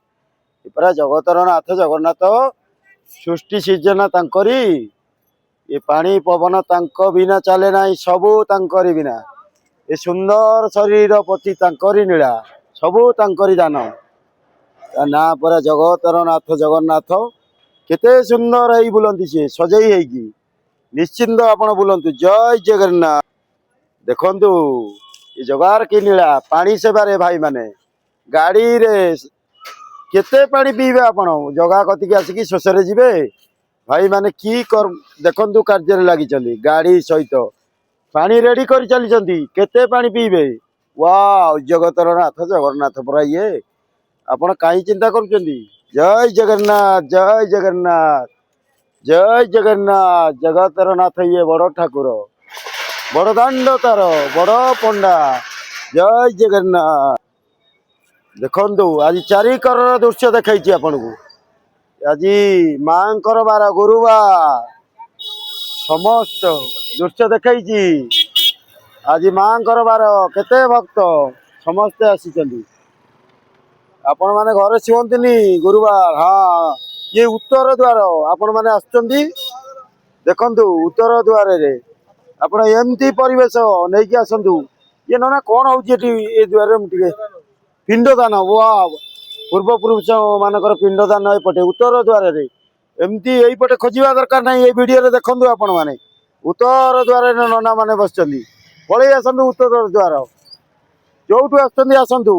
ଏ ପରା ଜଗତର ନାଥ ଜଗନ୍ନାଥ, ସୃଷ୍ଟି ସୃଜନା ତାଙ୍କରି। ଏ ପାଣି ପବନ ତାଙ୍କ ବିନା ଚାଲେ ନାହିଁ, ସବୁ ତାଙ୍କରି ବିନା। ଏ ସୁନ୍ଦର ଶରୀର ପ୍ରତି ତାଙ୍କରି ନୀଳା, ସବୁ ତାଙ୍କରି ଦାନ। ତା ନାଁ ପରା ଜଗତର ନାଥ ଜଗନ୍ନାଥ। କେତେ ସୁନ୍ଦର ହେଇ ବୁଲନ୍ତି ସିଏ, ସଜେଇ ହେଇକି। ନିଶ୍ଚିନ୍ତ ଆପଣ ବୁଲନ୍ତୁ। ଜୟ ଜଗନ୍ନାଥ। ଦେଖନ୍ତୁ ଏ ଜଗାର କି ନୀଳା। ପାଣି ସେବାରେ ଭାଇ ମାନେ ଗାଡିରେ କେତେ ପାଣି ପିଇବେ ଆପଣ, ଜଗା କତିକି ଆସିକି ଶୋଷରେ ଯିବେ। ଭାଇ ମାନେ କି ଦେଖନ୍ତୁ କାର୍ଯ୍ୟରେ ଲାଗିଛନ୍ତି, ଗାଡି ସହିତ ପାଣି ରେଡି କରି ଚାଲିଛନ୍ତି। କେତେ ପାଣି ପିଇବେ। ୱାଓ, ଜଗତର ନାଥ ଜଗନ୍ନାଥ ପରା ଇଏ। ଆପଣ କାହିଁ ଚିନ୍ତା କରୁଛନ୍ତି। ଜୟ ଜଗନ୍ନାଥ ଜୟ ଜଗନ୍ନାଥ ଜୟ ଜଗନ୍ନାଥ ଜଗତର ନାଥ ଇଏ ବଡ ଠାକୁର, ବଡ ଦାଣ୍ଡ ତାର, ବଡ ପଣ୍ଡା। ଜୟ ଜଗନ୍ନାଥ। ଦେଖନ୍ତୁ ଆଜି ଚାରିକରର ଦୃଶ୍ୟ ଦେଖାଇଛି ଆପଣଙ୍କୁ। ଆଜି ମାଙ୍କର ବାର, ଗୁରୁବାର, ସମସ୍ତ ଦୃଶ୍ୟ ଦେଖାଇଛି। ଆଜି ମାଙ୍କର ବାର, କେତେ ଭକ୍ତ ସମସ୍ତେ ଆସିଛନ୍ତି। ଆପଣ ମାନେ ଘରେ ଶୁଅନ୍ତିନି, ଗୁରୁବାର। ହଁ, ଇଏ ଉତ୍ତର ଦ୍ୱାର, ଆପଣ ମାନେ ଆସୁଛନ୍ତି। ଦେଖନ୍ତୁ ଉତ୍ତର ଦ୍ୱାରରେ ଆପଣ ଏମିତି ପରିବେଶ ନେଇକି ଆସନ୍ତୁ। ଇଏ ନନା କଣ ହଉଛି ଏଠି ଏ ଦ୍ୱାରରେ, ମୁଁ ଟିକେ ପିଣ୍ଡ ଦାନ। ୱାଓ, ପୂର୍ବପୁରୁଷ ମାନଙ୍କର ପିଣ୍ଡ ଦାନ ଏପଟେ ଉତ୍ତର ଦ୍ୱାରରେ। ଏମିତି ଏଇପଟେ ଖୋଜିବା ଦରକାର ନାହିଁ। ଏଇ ଭିଡିଓରେ ଦେଖନ୍ତୁ ଆପଣ ମାନେ ଉତ୍ତର ଦ୍ୱାରରେ ନନା ମାନେ ବସିଛନ୍ତି। ପଳେଇ ଆସନ୍ତୁ ଉତ୍ତର ଦ୍ୱାର, ଯୋଉଠୁ ଆସୁଛନ୍ତି ଆସନ୍ତୁ।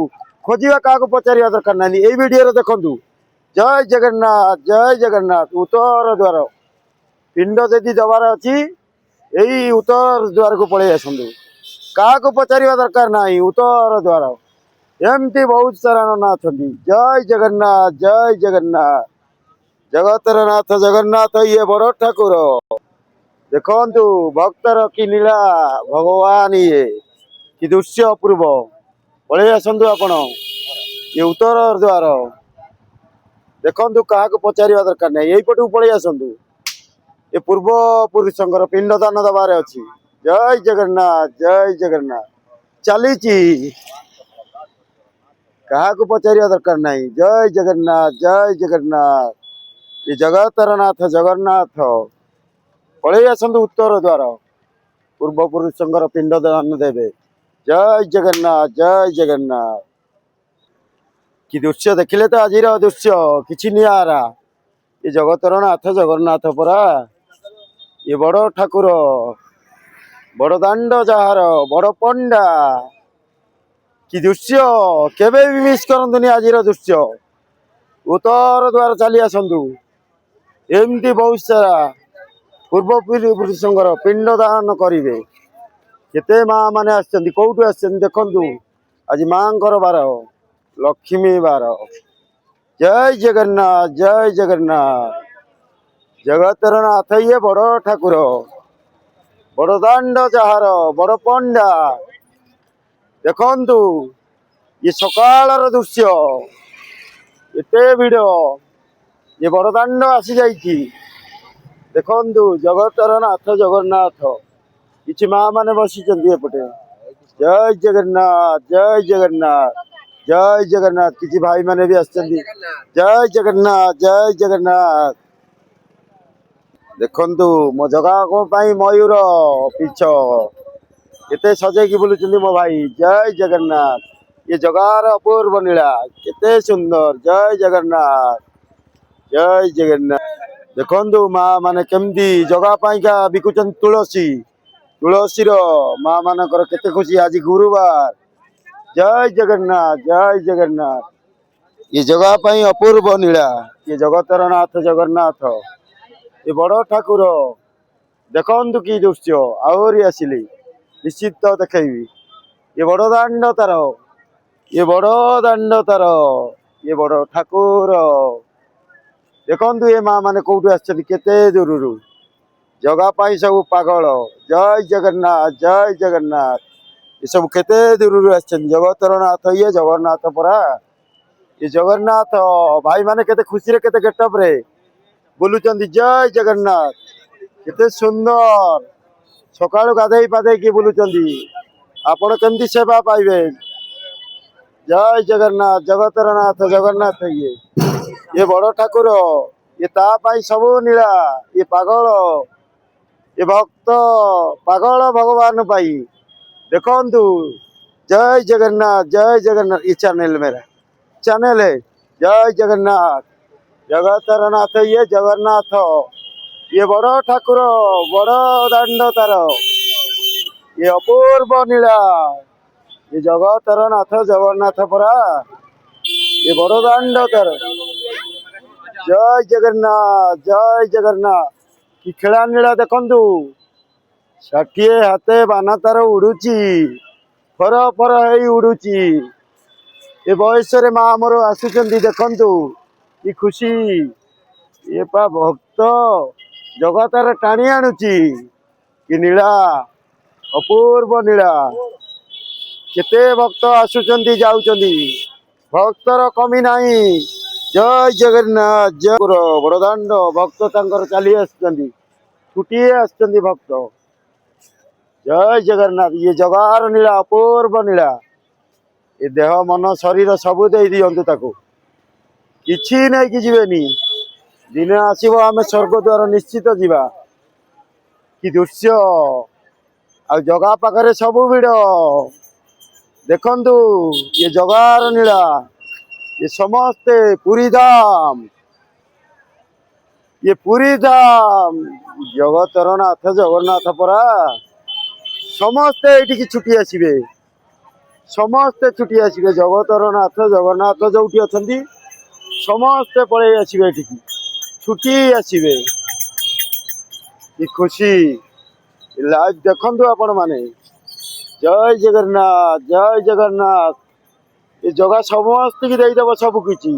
ଖୋଜିବା କାହାକୁ ପଚାରିବା ଦରକାର ନାହିଁ। ଏଇ ଭିଡିଓରେ ଦେଖନ୍ତୁ। ଜୟ ଜଗନ୍ନାଥ ଜୟ ଜଗନ୍ନାଥ। ଉତ୍ତର ଦ୍ୱାର ପିଣ୍ଡ ଯଦି ଦବାର ଅଛି, ଏଇ ଉତ୍ତର ଦ୍ୱାରକୁ ପଳେଇ ଆସନ୍ତୁ। କାହାକୁ ପଚାରିବା ଦରକାର ନାହିଁ। ଉତ୍ତର ଦ୍ୱାର ଏମିତି ବହୁତ ସାରା ନନା ଅଛନ୍ତି। ଜୟ ଜଗନ୍ନାଥ ଜୟ ଜଗନ୍ନାଥ ଜଗତର ନାଥ ଜଗନ୍ନାଥ ଇଏ ବଡ ଠାକୁର। ଦେଖନ୍ତୁ ଭକ୍ତର କି ନୀଳା, ଭଗବାନ ଇଏ କି ଦୃଶ୍ୟ ଅପୂର୍ବ। ପଳେଇ ଆସନ୍ତୁ ଆପଣ ଏ ଉତ୍ତର ଦ୍ୱାର। ଦେଖନ୍ତୁ କାହାକୁ ପଚାରିବା ଦରକାର ନାହିଁ, ଏଇପଟକୁ ପଳେଇ ଆସନ୍ତୁ। ଏ ପୂର୍ବ ପୁରୁଷଙ୍କର ପିଣ୍ଡ ଦାନ ଦବାରେ ଅଛି। ଜୟ ଜଗନ୍ନାଥ ଜୟ ଜଗନ୍ନାଥ। ଚାଲିଛି, କାହାକୁ ପଚାରିବା ଦରକାର ନାହିଁ। ଜୟ ଜଗନ୍ନାଥ ଜୟ ଜଗନ୍ନାଥ। ଏ ଜଗତର ନାଥ ଜଗନ୍ନାଥ। ପଳେଇ ଆସନ୍ତୁ ଉତ୍ତର ଦ୍ୱାର, ପୂର୍ବ ପୁରୁଷଙ୍କର ପିଣ୍ଡ ଦାନ ଦେବେ। ଜୟ ଜଗନ୍ନାଥ ଜୟ ଜଗନ୍ନାଥ। କି ଦୃଶ୍ୟ ଦେଖିଲେ ତ ଆଜିର ଦୃଶ୍ୟ, କିଛି ନିଆରା। ଏ ଜଗତର ନାଥ ଜଗନ୍ନାଥ ପରା, ଏ ବଡ ଠାକୁର, ବଡ ଦାଣ୍ଡ ଯାହାର, ବଡ ପଣ୍ଡା। କି ଦୃଶ୍ୟ, କେବେ ବି ମିସ୍ କରନ୍ତୁନି ଆଜିର ଦୃଶ୍ୟ। ଉତ୍ତର ଦ୍ୱାର ଚାଲି ଆସନ୍ତୁ। ଏମିତି ବହୁତ ସାରା ପୂର୍ବ ପୁରୁଷଙ୍କର ପିଣ୍ଡ ଦାନ କରିବେ। କେତେ ମା ମାନେ ଆସିଛନ୍ତି, କୋଉଠୁ ଆସିଛନ୍ତି ଦେଖନ୍ତୁ। ଆଜି ମାଙ୍କର ବାର, ଲକ୍ଷ୍ମୀ ବାର। ଜୟ ଜଗନ୍ନାଥ ଜୟ ଜଗନ୍ନାଥ ଜଗତର ନାଥ ଇଏ ବଡ ଠାକୁର, ବଡ ଦାଣ୍ଡ ଯାହାର, ବଡ ପଣ୍ଡା। ଦେଖନ୍ତୁ ଇଏ ସକାଳର ଦୃଶ୍ୟ, ଏତେ ଭିଡ। ଇଏ ବଡ ଦାଣ୍ଡ ଆସି ଯାଇଛି। ଦେଖନ୍ତୁ ଜଗତର ନାଥ ଜଗନ୍ନାଥ। କିଛି ମା ମାନେ ବସିଛନ୍ତି ଏପଟେ। ଜୟ ଜଗନ୍ନାଥ ଜୟ ଜଗନ୍ନାଥ ଜୟ ଜଗନ୍ନାଥ। କିଛି ଭାଇ ମାନେ ବି ଆସିଛନ୍ତି। ଜୟ ଜଗନ୍ନାଥ ଜୟ ଜଗନ୍ନାଥ। ଦେଖନ୍ତୁ ମୋ ଜଗାଙ୍କ ପାଇଁ ମୟୂର ପିଛ କେତେ ସଜେଇକି ବୁଲୁଛନ୍ତି ମୋ ଭାଇ। ଜୟ ଜଗନ୍ନାଥ। ये जगार अपूर्व नीला, केते सुंदर। जय जगन्नाथ जय जगन्नाथ। देखु माँ माने केमती जगा पाइका बिकुचन तुलसी। ତୁଳସୀର ମା ମାନଙ୍କର କେତେ ଖୁସି ଆଜି ଗୁରୁବାର। ଜୟ ଜଗନ୍ନାଥ ଜୟ ଜଗନ୍ନାଥ। ଏ ଜଗା ପାଇଁ ଅପୂର୍ବ ନୀଳା। ଏ ଜଗତର ନାଥ ଜଗନ୍ନାଥ ଏ ବଡ଼ ଠାକୁର। ଦେଖନ୍ତୁ କି ଦୃଶ୍ୟ ଆହୁରି ଆସିଲି ନିଶ୍ଚିତ ଦେଖେଇବି। ଏ ବଡ଼ ଦାଣ୍ଡ ତାର ଏ ବଡ଼ ଦାଣ୍ଡ ତାର ଏ ବଡ଼ ଠାକୁର। ଦେଖନ୍ତୁ ଏ ମା ମାନେ କୋଉଠୁ ଆସିଛନ୍ତି କେତେ ଦୂରରୁ। ଜଗା ପାଇଁ ସବୁ ପାଗଳ। ଜୟ ଜଗନ୍ନାଥ ଜୟ ଜଗନ୍ନାଥ। ଏସବୁ କେତେ ଦୂରରୁ ଆସିଛନ୍ତି। ଜଗତର ନାଥ ଇଏ ଜଗନ୍ନାଥ ପରା। ଏ ଜଗନ୍ନାଥ ଭାଇ ମାନେ କେତେ ଖୁସିରେ କେତେ ଗେଟଅପ ରେ ବୁଲୁଛନ୍ତି। ଜୟ ଜଗନ୍ନାଥ କେତେ ସୁନ୍ଦର। ସକାଳୁ ଗାଧେଇ ପାଧେଇକି ବୁଲୁଛନ୍ତି। ଆପଣ କେମିତି ସେବା ପାଇବେ। ଜୟ ଜଗନ୍ନାଥ ଜଗତର ନାଥ ଜଗନ୍ନାଥ ଇଏ ବଡ଼ ଠାକୁର। ଇଏ ତା ପାଇଁ ସବୁ ନୀଳା। ଇଏ ପାଗଳ ଏ ଭକ୍ତ ପାଗଳ ଭଗବାନ ପାଇଁ। ଦେଖନ୍ତୁ ଜୟ ଜଗନ୍ନାଥ ये चैनल मेरा चैनल है। जय जगन्नाथ जगतर नाथ ये जगन्नाथ ये बड़ ठाकुर बड़ दांड तार ये अपूर्व नीला ये जगतर नाथ जगन्नाथ परा ये बड़ दांड तार। जय जगन्नाथ कि खेला नीला देखु 60 हाथे बाना तार उड़ुची फर फर है उड़ुची। ए बयस रे माँ मोर आसुचंदी देखंतु कि खुशी। ये पा भक्त जगतार टाणी आणुची कि नीला अपूर्व नीला। केते भक्त आसुचंदी जाउचंदी भक्तर कमी नाही। जय जगन्नाथ जय बड़दाण्ड भक्त तांकर चली आसुचंदी छुटी आसुचंदी भक्त। जय जगन्नाथ ये जगार नीला अपूर्व नीला। ये देह मन शरीर सबू दे दियंतु ताकू किछि नहीं कि जीवेनी। दिने आसीबो आमे स्वर्ग द्वार निश्चित जीवा। कि दृश्य आ जगा पाखरे सबू भिड़ देखंतु ये जगार नीला। ये समस्ते पुरी धाम ये पुरी धाम जगतर नाथ जगन्नाथ परा। समस्ते ये छुट्टी आसबे समस्ते छुट्टी आसबे जगतर नाथ जगन्नाथ जोटी अच्छा समस्ते पलि आसबे छुट्टी आसबे। कि खुशी लाइव देखंतु आपण माने। जय जगन्नाथ ये जगह समस्त की देदेव सब किछि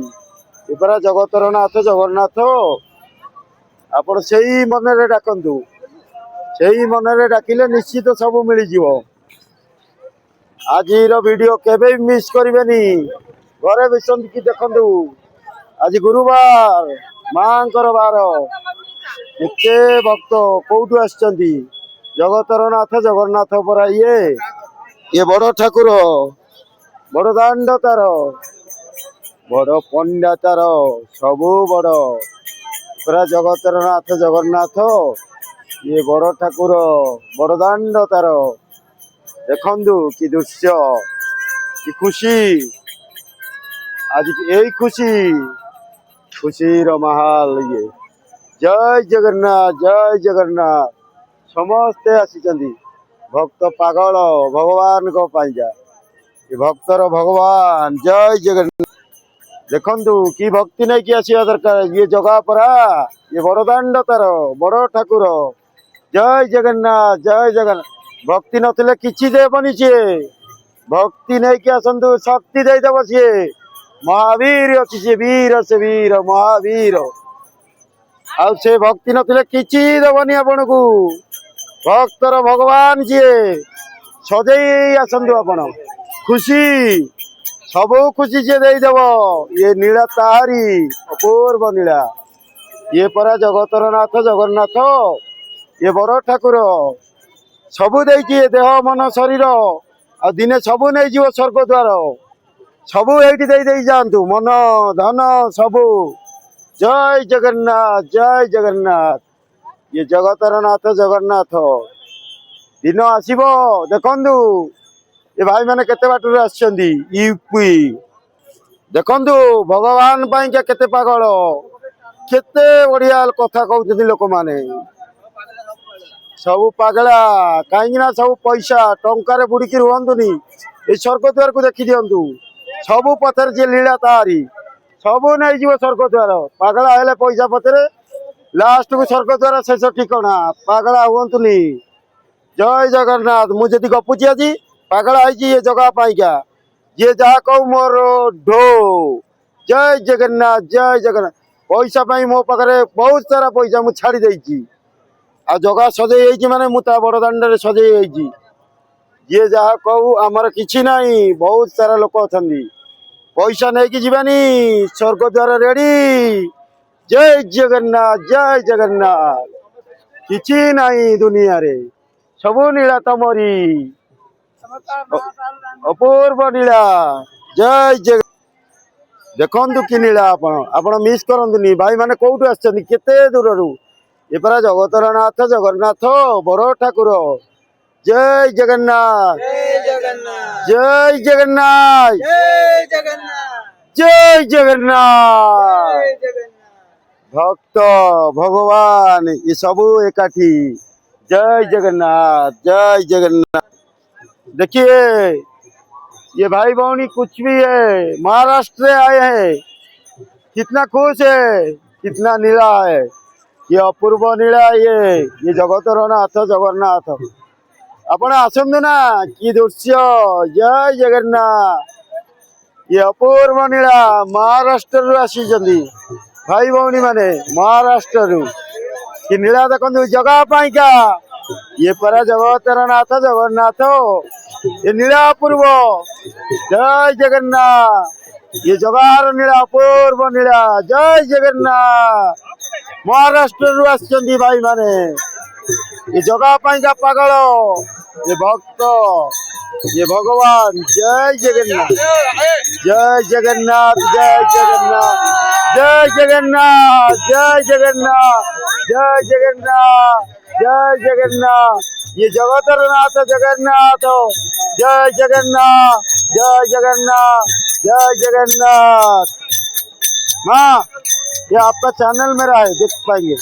ये परा जगतर नाथ जगन्नाथ। आपण सेही मन रे डाकंतु सेही मन रे डाकिले निश्चित सब मिल जिवो। आज वीडियो केबे मिस करेनि घरे बसंत कि देखंतु आज गुरुवार मांकर बार केते भक्त कोठु आछंती जगतर नाथ जगन्नाथ परा। ये बड़ ठाकुर बड़ दांड तार बड़ पंडा तार सबू बड़ पूरा जगतर नाथ जगन्नाथ ये बड़ ठाकुर बड़ दांड तार। देखंतु कि दृश्य कि खुशी आज यही खुशी खुशीर महाल ये। जय जगन्नाथ समस्ते आसीचंदी भक्त पागल भगवान को पाइजा ये भक्तर भगवान। जय जगन्नाथ देखंतु कि भक्ति नहीं कि आसिया दरकार। ये जगह परा ये बड़ दांड तार बड़ ठाकुर। जय जगन्नाथ भक्ति नथिले किछि देबनी सी भक्ति नहीं कि आसतु शक्ति देदेव सी महावीर अच्छी सी वीर से वीर महावीर आउ से भक्ति नथिले किछि देबनी आपण को भक्तर भगवान जी सजई आसतु आपण खुशी सबू खुशी से देदेव। ये नीला ताहारी अपूर्व नीला ये परा जगतर नाथ जगन्नाथ ये बड़ ठाकुर सबू देखे देह मन शरीर आ दिने सबू नहीं जीव स्वर्ग द्वार सबू ये जातु मन धन सबू। जय जगन्नाथ ये जगतर नाथ जगन्नाथ दिन आसब देखु ये भाई मैंने केते बाटर आछंती यूपी देखंतु भगवान पाई केते पागल केते बढ़िया कथा कहते लोक माने ସବୁ ପାଗଳା କାହିଁକି ନା ସବୁ ପଇସା ଟଙ୍କାରେ ବୁଡିକି ରୁହନ୍ତୁନି। ଏଇ ସ୍ୱର୍ଗଦ୍ୱାରକୁ ଦେଖି ଦିଅନ୍ତୁ, ସବୁ ପଥରେ ଯିଏ ଲୀଳା ତାହାରି, ସବୁ ନେଇଯିବ ସ୍ୱର୍ଗଦ୍ୱାର। ପାଗଳା ହେଲେ ପଇସା ପଛରେ, ଲାଷ୍ଟକୁ ସ୍ୱର୍ଗଦ୍ୱାର ଶେଷ ଠିକଣା। ପାଗଳା ହୁଅନ୍ତୁନି। ଜୟ ଜଗନ୍ନାଥ। ମୁଁ ଯଦି ଗପୁଛି ଆଜି ପାଗଳା ହେଇଛି ଏ ଜଗା ପାଇକା, ଯିଏ ଯାହା କହୁ ମୋର ଢୋ। ଜୟ ଜଗନ୍ନାଥ, ଜୟ ଜଗନ୍ନାଥ। ପଇସା ପାଇଁ ମୋ ପାଖରେ ବହୁତ ସାରା ପଇସା ମୁଁ ଛାଡି ଦେଇଛି, ଆଉ ଜଗା ସଜେଇ ହେଇଛି ମାନେ ମୁଁ ତା ବଡ ଦାଣ୍ଡରେ ସଜେଇ ହେଇଛି। ଯିଏ ଯାହା କହୁ ଆମର କିଛି ନାହିଁ, ବହୁତ ସାରା ଲୋକ ଅଛନ୍ତି। ପଇସା ନେଇକି ଯିବାନି, ସ୍ୱର୍ଗଦ୍ୱାର ରେଡି। ଜୟ ଜଗନ୍ନାଥ, ଜୟ ଜଗନ୍ନାଥ। କିଛି ନାହିଁ ଦୁନିଆରେ, ସବୁ ନୀଳା ତମରି, ଅପୂର୍ବ ନୀଳା। ଜୟ ଜଗ ଦେଖନ୍ତୁ କି ନୀଳା। ଆପଣ ମିସ୍ କରନ୍ତୁନି। ଭାଇ ମାନେ କୋଉଠୁ ଆସିଛନ୍ତି, କେତେ ଦୂରରୁ। ଏ ପରା ଜଗତର ନାଥ ଜଗନ୍ନାଥ ବଡ ଠାକୁର। ଜୟ ଜଗନ୍ନାଥ, ଜୟ ଜଗନ୍ନାଥ, ଜୟ ଜଗନ୍ନାଥ। ଭକ୍ତ ଭଗବାନ ये ସବୁ ଏକାଠି। जय जगन्नाथ, जय जगन्नाथ। देखिए ये भाई बहनी कुछ भी है, महाराष्ट्र से आए हैं, कितना खुश है, कितना नीला है। ये अपूर्व नीला ये जगतर नाथ जगन्नाथ। आपण आसतु ना कि दृश्य। जय जगन्नाथ। ये अपूर्व नीला महाराष्ट्र आसी भाई भौणी माने महाराष्ट्र कि नीला देखो जगह पाइका। ये परा जगतर नाथ जगन्नाथ, ये नीला अपूर्व। जय जगन्नाथ। ये जगार नीला अपूर्व नीला। जय जगन्नाथ। महाराष्ट्र आसछन्ती भाई माने ये जगह पाइका पागल, ये भक्त, ये भगवान। जय जगन्नाथ, जय जगन्नाथ, जय जगन्नाथ, जय जगन्नाथ, जय जगन्नाथ, जय जगन्नाथ, जय जगन्नाथ। ये जगतर नाथ जगन्नाथ। जय जगन्नाथ, जय जगन्नाथ, जय जगन्नाथ। माँ ये आपका चैनल मेरा है, देख पाएंगे।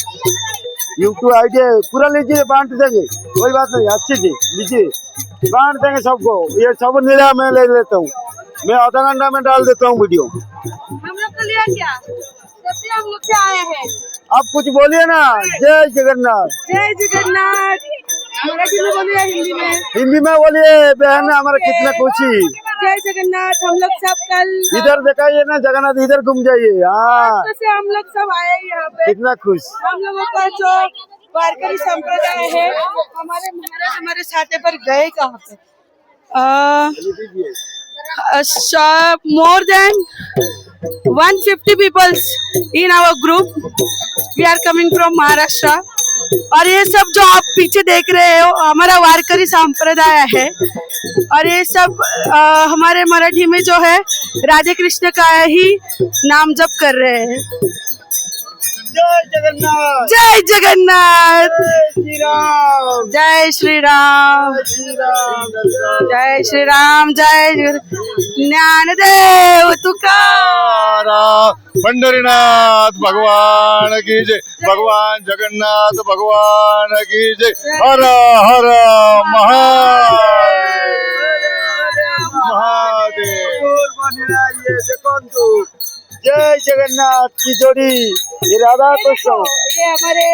यूट्यूब आईडी पूरा लीजिए, बांट देंगे, कोई बात नहीं। अच्छी थी, लीजिए, बांट देंगे सबको। ये सब नीला मैं ले लेता हूँ, मैं आधा घंटा में डाल देता हूँ वीडियो। हम लोग को लिया क्या? सबसे हम लोग से आए हैं। आप कुछ बोलिए ना। जय जगन्नाथ, जय जगन्नाथ। मराठी में बोलिए, हिंदी में। हिंदी में बोलिए। बहन हमारा कितना खुशी। जय जगन्नाथ। हम लोग सब कल इधर दिखाइए ना जगन्नाथ, इधर घूम जाइए। हाँ से हम लोग सब आए हैं यहाँ पे। कितना खुश। हम लोगों का जो वारकरी संप्रदाय है, हमारे महाराज हमारे साथे पर गए कहाँ पे? More than 150 people in our group. We are coming from Maharashtra. और ये सब जो आप पीछे देख रहे हो हमारा वारकरी संप्रदाय है। और ये सब हमारे मराठी में जो है राधे कृष्ण का ही नाम जप कर रहे हैं। जय जगन्नाथ, जय जगन्नाथ, श्री राम, जय श्री राम, श्री राम, जय श्री राम, जय ज्ञानदेव तुकार। पंढरीनाथ भगवान की जय, भगवान जगन्नाथ भगवान की जय। हर हर महादेव। जय जगन्नाथ की जोड़ी, ये राधा कृष्ण। ये हमारे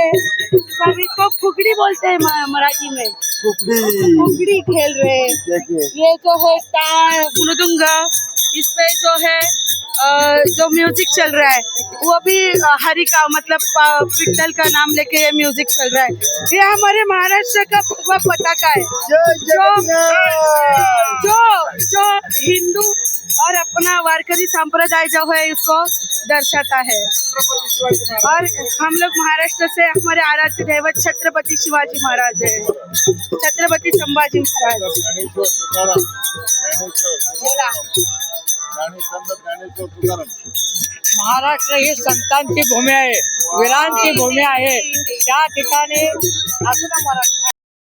सभी को फुगड़ी बोलते हैं मराठी में। कुकड़ी फुगड़ी खेल रहे हैं। देखिए, ये जो है ताड़ मृदंग, इस पे जो है जो म्यूजिक चल रहा है वो भी हरि का मतलब विठल का नाम लेके ये म्यूजिक चल रहा है। ये हमारे महाराष्ट्र का भगवा पताका है जय जगन्नाथ। जो हिंदू और अपना वारकरी संप्रदाय जो है इसको दर्शाता है। और हम लोग महाराष्ट्र से हमारे आराध्य दैवत छत्रपति शिवाजी महाराज है, छत्रपति संभाजी महाराज। बोला महाराष्ट्र ही संतांची भूमी आहे, वीरांची भूमी आहे. त्या ठिकाणी असू ना मराठी